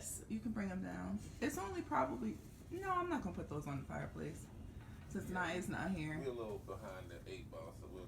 Yes, you can bring them down. It's only probably, no, I'm not gonna put those on the fireplace since Naya's not here. We're a little behind the 8 ball, so we'll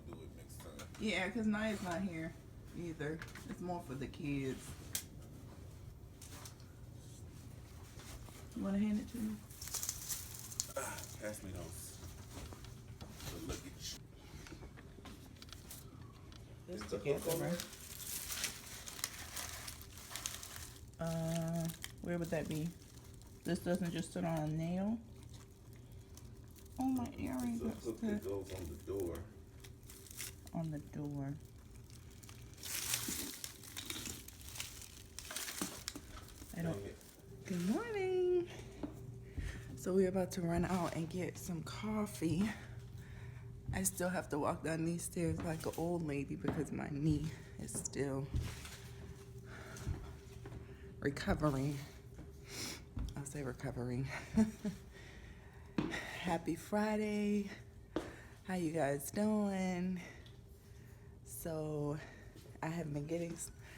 do it next time. Yeah, because Naya's not here either. It's more for the kids. You want to hand it to me? Pass me those. The luggage. This together, right? Where would that be? This doesn't just sit on a nail. Oh, my earrings. The hook that goes on the door. On the door. I don't. Good morning. So we're about to run out and get some coffee. I still have to walk down these stairs like an old lady because my knee is still recovering. I'll say recovering. Happy Friday. How you guys doing? So I have been getting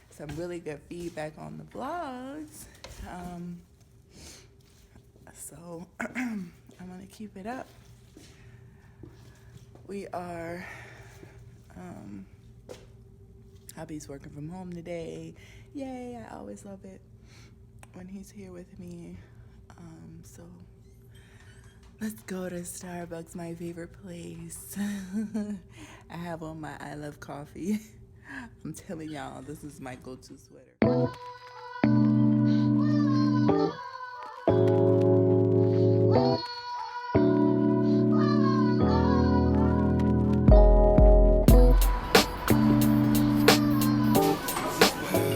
some really good feedback on the vlogs. So I'm gonna keep it up. We are, hubby's working from home today. Yay, I always love it when he's here with me. So let's go to Starbucks, my favorite place. I have on my I love coffee. I'm telling y'all, this is my go-to sweater.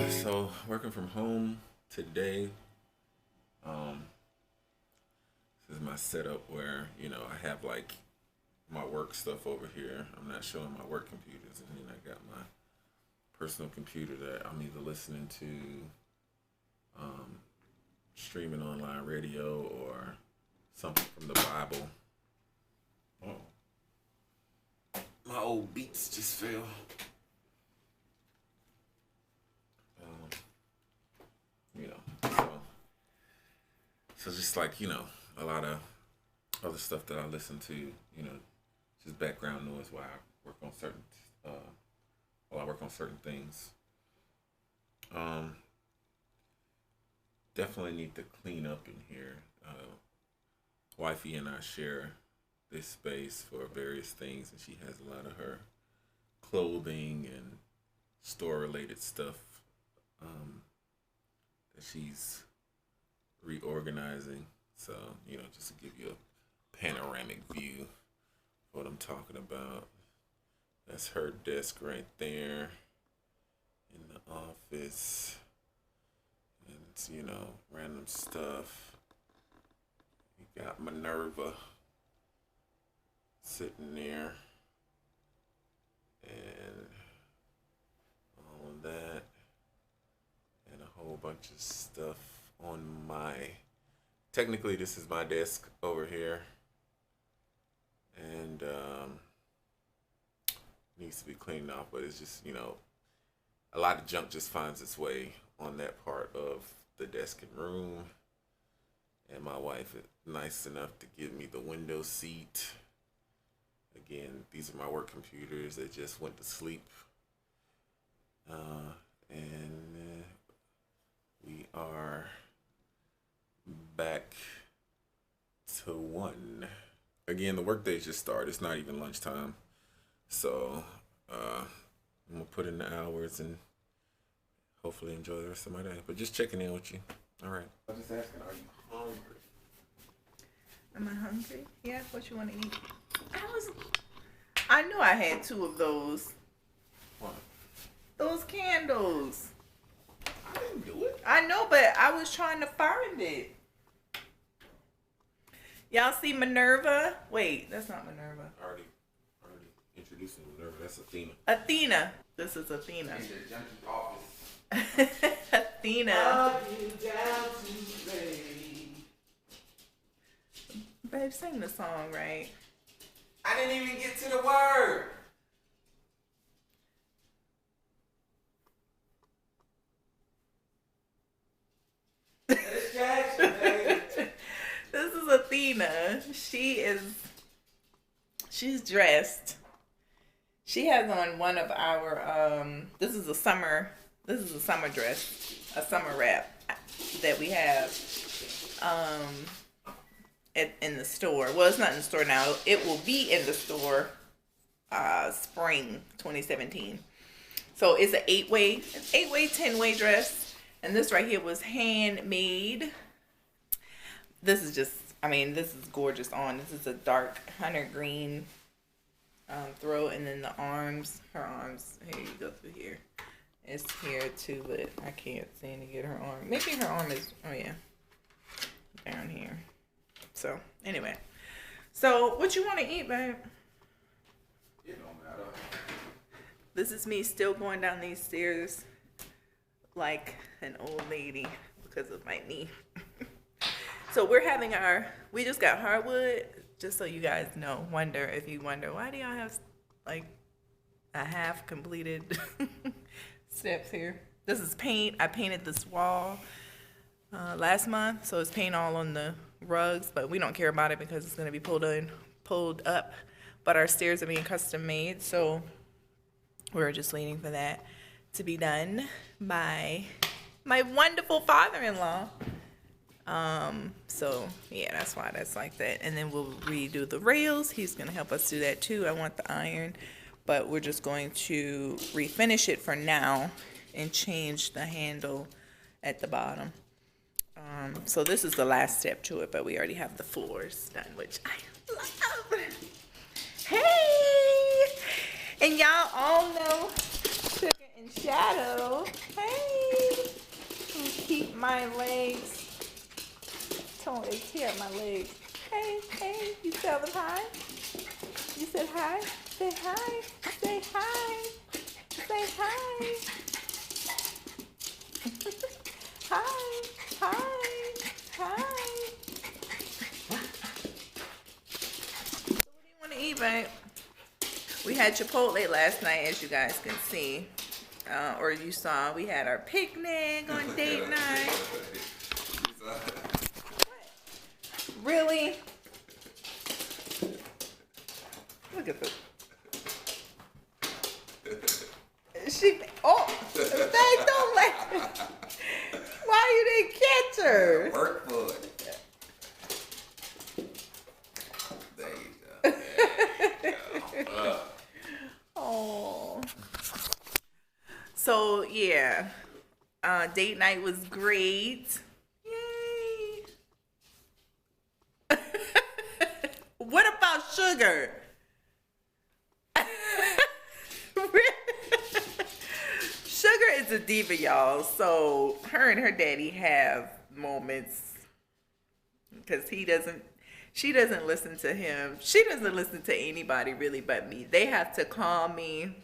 So working from home today. This is my setup where, you know, I have like my work stuff over here. I'm not showing my work computers, and then I got my personal computer that I'm either listening to streaming online radio or something from the Bible. Oh, my old beats just fell. You know, so just like, you know, a lot of other stuff that I listen to, you know, just background noise while I work on certain things. Definitely need to clean up in here. Wifey and I share this space for various things, and she has a lot of her clothing and store-related stuff that she's reorganizing. So, you know, just to give you a panoramic view of what I'm talking about. That's her desk right there in the office. And it's, you know, random stuff. You got Minerva sitting there. And all of that. And a whole bunch of stuff on my... Technically, this is my desk over here. And needs to be cleaned off, but it's just, you know, a lot of junk just finds its way on that part of the desk and room. And my wife is nice enough to give me the window seat. Again, these are my work computers that just went to sleep. And we are back to 1. Again, the work day just started. It's not even lunchtime. So I'm going to put in the hours and hopefully enjoy the rest of my day. But just checking in with you. All right. I'm just asking, are you hungry? Am I hungry? Yeah, what you want to eat? I knew I had 2 of those. What? Those candles. I didn't do it. I know, but I was trying to find it. Y'all see Minerva? Wait, that's not Minerva. Already introducing Minerva. That's Athena. Athena. This is Athena. In the junkie office. Athena. Babe, sing the song, right? I didn't even get to the word. Serena, she's dressed. She has on one of our this is a summer dress, a summer wrap that we have in the store. Well, it's not in the store now. It will be in the store spring 2017. So it's an 8-way, 10-way dress. And this right here was handmade. This is just, I mean, this is gorgeous on. This is a dark hunter green throat, and then the arms, her arms, here you go through here. It's here too, but I can't seem to get her arm. Maybe her arm is, oh yeah, down here. So anyway, so what you want to eat, babe? It don't matter. This is me still going down these stairs like an old lady because of my knee. So we're having we just got hardwood, just so you guys know. If you wonder, why do y'all have like a half completed steps here? This is paint. I painted this wall last month, so it's paint all on the rugs, but we don't care about it because it's going to be pulled up. But our stairs are being custom made, so we're just waiting for that to be done by my wonderful father-in-law. So yeah, that's why that's like that. And then we'll redo the rails. He's gonna help us do that too. I want the iron, but we're just going to refinish it for now and change the handle at the bottom. So this is the last step to it, but we already have the floors done, which I love. Hey, and y'all all know Sugar and Shadow. Hey, who keep my legs. Tone is here at my legs. Hey, you tell them hi. You said hi. Say hi. Say hi. Say hi. Hi. So what do you want to eat, babe? We had Chipotle last night, as you guys can see. Or you saw, we had our picnic on date night. Really? Look at this. Babe, don't let. Why you didn't catch her? Work for it. There you go. Oh. So yeah, date night was great. Yay! What about Sugar? Sugar is a diva, y'all. So her and her daddy have moments because she doesn't listen to him. She doesn't listen to anybody really but me. They have to call me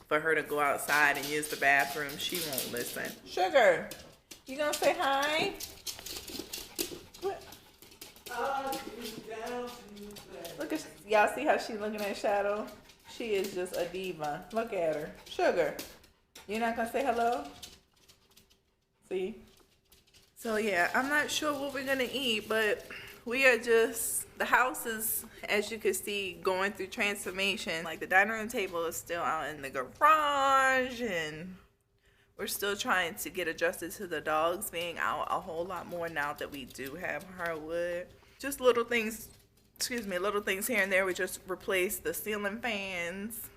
for her to go outside and use the bathroom. She won't listen. Sugar, you gonna say hi? What? Look at y'all. See how she's looking at Shadow? She is just a diva. Look at her. Sugar, you're not gonna say hello? See? So yeah, I'm not sure what we're gonna eat, but we are just, the house is, as you can see, going through transformation. Like the dining room table is still out in the garage, and we're still trying to get adjusted to the dogs being out a whole lot more now that we do have hardwood. Just little things, little things here and there. We just replaced the ceiling fans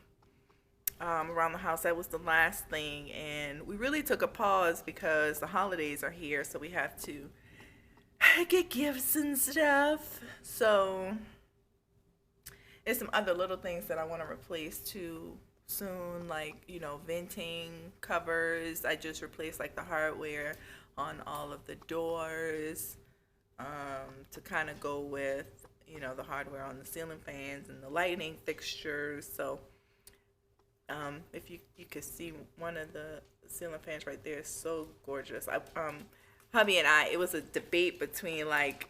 around the house. That was the last thing, and we really took a pause because the holidays are here, so we have to get gifts and stuff. So there's some other little things that I want to replace too soon, like, you know, venting covers. I just replaced like the hardware on all of the doors to kind of go with, you know, the hardware on the ceiling fans and the lighting fixtures. So if you could see one of the ceiling fans right there, is so gorgeous. Hubby and I, it was a debate between like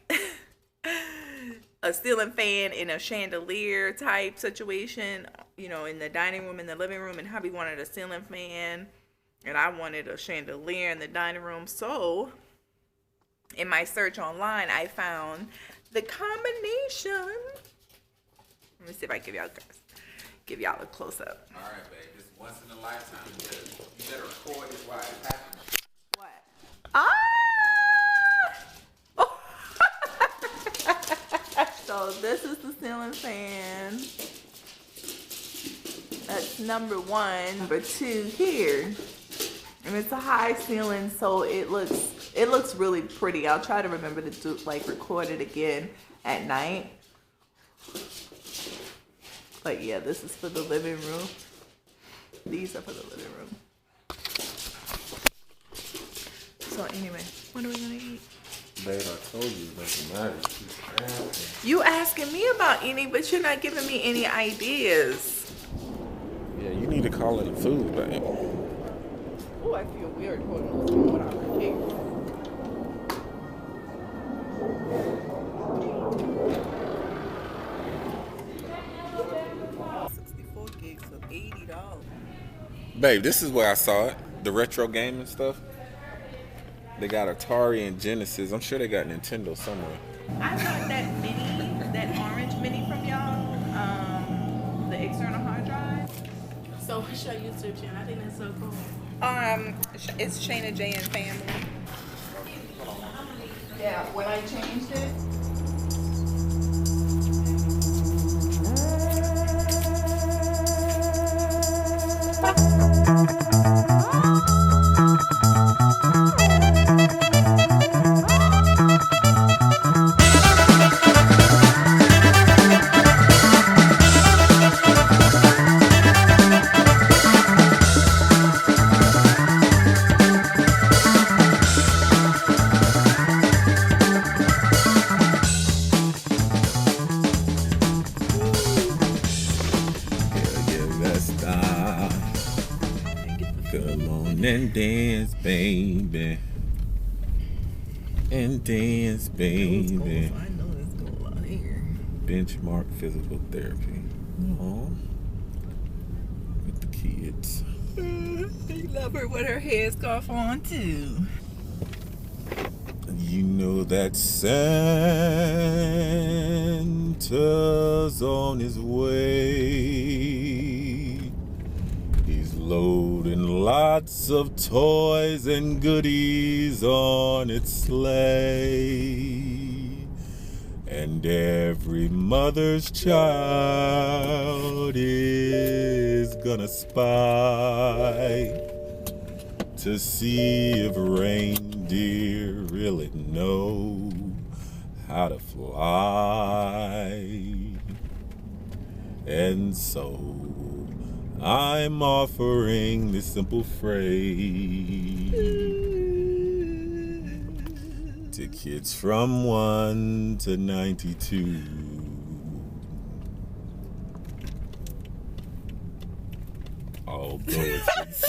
a ceiling fan in a chandelier type situation, you know, in the dining room, in the living room, and hubby wanted a ceiling fan and I wanted a chandelier in the dining room. So in my search online, I found the combination. Let me see if I give y'all a close up. All right, babe. It's once in a lifetime. You better record it while it's happening. What? Ah! So this is the ceiling fan. That's number one. Number two here. And it's a high ceiling, so it looks really pretty. I'll try to remember to do record it again at night. But yeah, this is for the living room. These are for the living room. So anyway, what are we gonna eat? Babe, I told you it doesn't matter. Keep asking. You asking me about any, but you're not giving me any ideas. Yeah, you need to call it a food, babe. Oh, I feel weird holding on to it without my cake. $64 for $80. Babe, this is where I saw it. The retro gaming stuff. They got Atari and Genesis. I'm sure they got Nintendo somewhere. I got that mini, that orange mini from y'all, the external hard drive. So what's your YouTube channel? I think that's so cool. It's ShanaJaye and Family. Yeah, when I changed it. Come on and dance, baby. And dance, baby. I know it's gold out here. Benchmark physical therapy. Aww. With the kids. You love her with her headscarf on too. You know that Santa's on his way. He's loading lots of toys and goodies on its sleigh. And every mother's child is gonna spy to see if reindeer really know how to fly. And so I'm offering this simple phrase to kids from 1 to 92. Although it's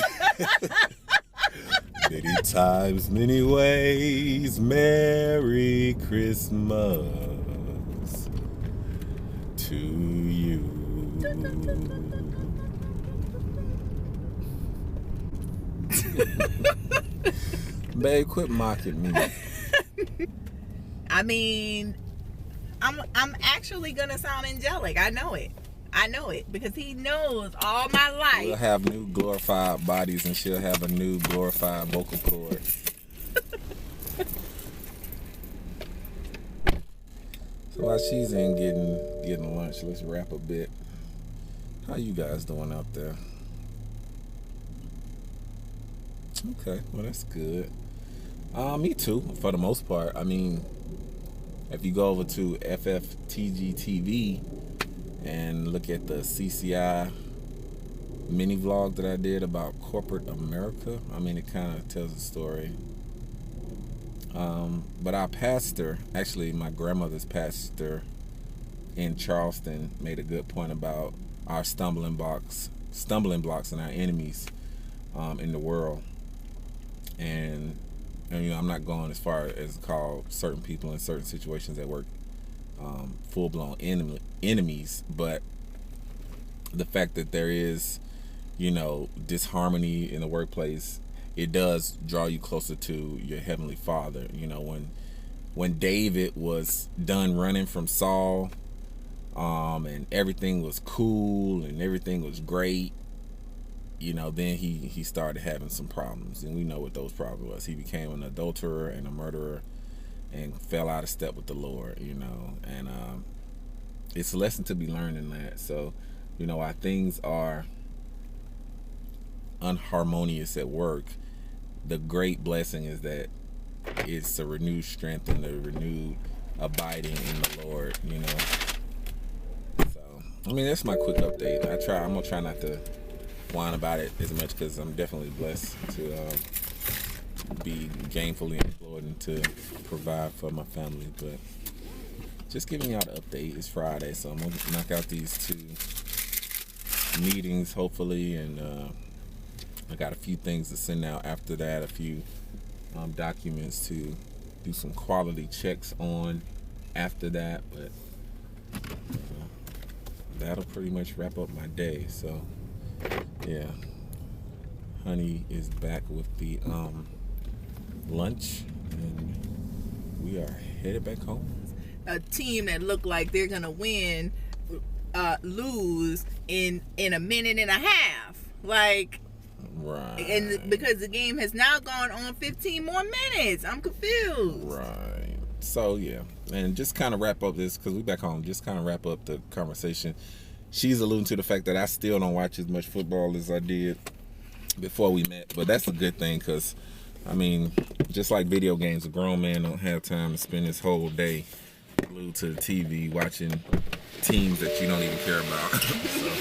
many times, many ways, Merry Christmas to you. Babe, quit mocking me. I mean, I'm actually gonna sound angelic. I know it because he knows all my life. We'll have new glorified bodies and she'll have a new glorified vocal cord. So while she's in getting lunch, let's rap a bit. How you guys doing out there? Okay, well that's good. Me too, for the most part. I mean, if you go over to FFTG TV and look at the CCI mini vlog that I did about corporate America, I mean, it kind of tells a story. But our pastor, actually my grandmother's pastor in Charleston, made a good point about our stumbling blocks and our enemies in the world. And you know, I'm not going as far as call certain people in certain situations at work full-blown enemies, but the fact that there is, you know, disharmony in the workplace, it does draw you closer to your Heavenly Father. You know, when when David was done running from Saul, and everything was cool and everything was great, you know, then he started having some problems, and we know what those problems was. He became an adulterer and a murderer and fell out of step with the Lord, you know, and it's a lesson to be learned in that. So, you know, while things are unharmonious at work, the great blessing is that it's a renewed strength and a renewed abiding in the Lord, you know. So, I mean, that's my quick update. I'm gonna try not to whine about it as much, because I'm definitely blessed to be gainfully employed and to provide for my family. But just giving y'all the update. It's Friday, so I'm gonna knock out these 2 meetings hopefully, and I got a few things to send out after that, a few documents to do some quality checks on after that, but that'll pretty much wrap up my day. So yeah, honey is back with the lunch, and we are headed back home. A team that looked like they're gonna win, lose in a minute and a half, like. Right. And because the game has now gone on 15 more minutes, I'm confused. Right. So yeah, and just kind of wrap up this, because we back home. Just kind of wrap up the conversation. She's alluding to the fact that I still don't watch as much football as I did before we met, but that's a good thing, because I mean, just like video games, a grown man don't have time to spend his whole day glued to the TV watching teams that you don't even care about. So